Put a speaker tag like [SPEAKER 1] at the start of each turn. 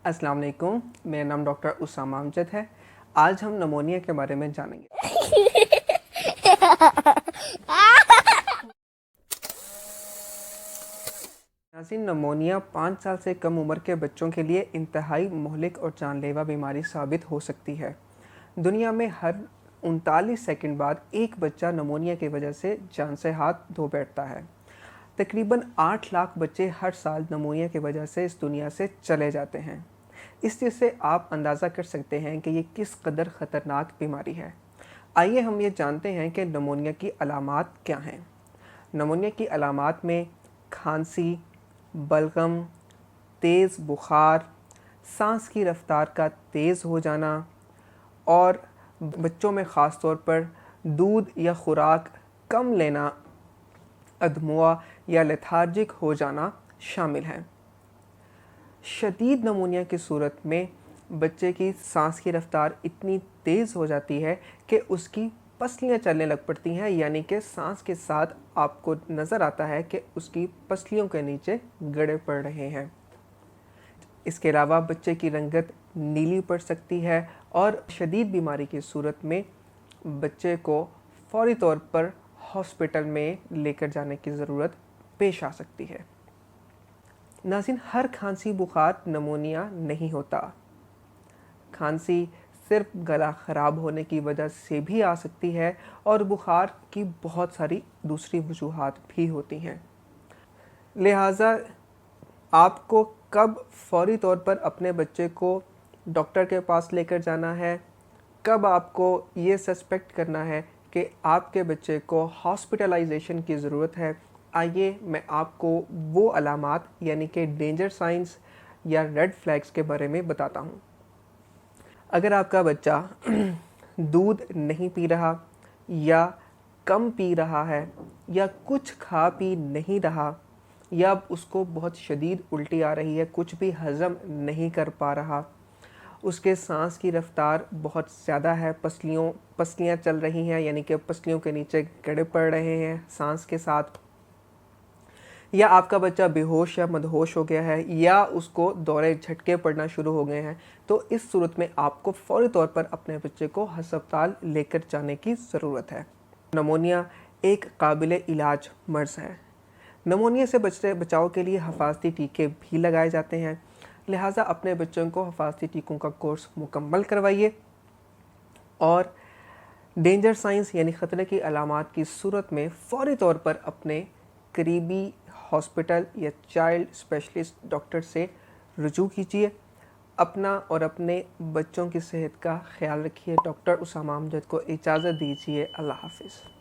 [SPEAKER 1] अस्सलाम वालेकुम, मेरा नाम डॉक्टर उसामा अमजद है। आज हम नमोनिया के बारे में जानेंगे। नाज़रीन, नमोनिया 5 साल से कम उम्र के बच्चों के लिए इंतहाई मुहलिक और जानलेवा बीमारी साबित हो सकती है। दुनिया में हर 39 सेकंड बाद एक बच्चा नमोनिया की वजह से जान से हाथ धो बैठता है। तकरीबन 8 लाख बच्चे हर साल नमोनिया की वजह से इस दुनिया से चले जाते हैं। इस चीज़ से आप अंदाज़ा कर सकते हैं कि ये किस कदर ख़तरनाक बीमारी है। आइए हम ये जानते हैं कि नमोनिया की अलामात क्या हैं। नमोनिया की अलामात में खांसी, बलगम, तेज़ बुखार, सांस की रफ्तार का तेज़ हो जाना और बच्चों में ख़ास तौर पर दूध या खुराक कम लेना, अधमुआ या लेथार्जिक हो जाना शामिल हैं। शदीद नमोनिया की सूरत में बच्चे की सांस की रफ्तार इतनी तेज़ हो जाती है कि उसकी पसलियाँ चलने लग पड़ती हैं, यानी कि सांस के साथ आपको नज़र आता है कि उसकी पसलियों के नीचे गड़े पड़ रहे हैं। इसके अलावा बच्चे की रंगत नीली पड़ सकती है और शदीद बीमारी की सूरत में बच्चे को फ़ौरी तौर पर हॉस्पिटल में लेकर जाने की ज़रूरत पेश आ सकती है। नाज़रीन, हर खांसी बुखार नमोनिया नहीं होता। खांसी सिर्फ गला ख़राब होने की वजह से भी आ सकती है और बुखार की बहुत सारी दूसरी वजूहात भी होती हैं। लिहाजा आपको कब फ़ौरी तौर पर अपने बच्चे को डॉक्टर के पास लेकर जाना है, कब आपको ये सस्पेक्ट करना है कि आपके बच्चे को हॉस्पिटलाइजेशन की ज़रूरत है, आइए मैं आपको वो अलामात यानी कि डेंजर साइंस या रेड फ्लैग्स के बारे में बताता हूँ। अगर आपका बच्चा दूध नहीं पी रहा या कम पी रहा है या कुछ खा पी नहीं रहा या उसको बहुत शदीद उल्टी आ रही है, कुछ भी हज़म नहीं कर पा रहा, उसके सांस की रफ़्तार बहुत ज़्यादा है, पसलियाँ चल रही हैं यानी कि पसलियों के नीचे गड़े पड़ रहे हैं सांस के साथ, या आपका बच्चा बेहोश या मदहोश हो गया है या उसको दौरे झटके पड़ना शुरू हो गए हैं, तो इस सूरत में आपको फ़ौरी तौर पर अपने बच्चे को हस्पताल लेकर जाने की ज़रूरत है। नमोनिया एक काबिल इलाज मर्ज़ है। नमोनिया से बचाव के लिए हिफाजती टीके भी लगाए जाते हैं, लिहाजा अपने बच्चों को हिफाजती टीकों का कोर्स मुकम्मल करवाइए और डेंजर साइंस यानी ख़तरे की अलामात की सूरत में फ़ौरी तौर पर अपने करीबी हॉस्पिटल या चाइल्ड स्पेशलिस्ट डॉक्टर से रुजू कीजिए। अपना और अपने बच्चों की सेहत का ख्याल रखिए। डॉक्टर उसामा अमजद को इजाज़त दीजिए। अल्लाह हाफ़िज़।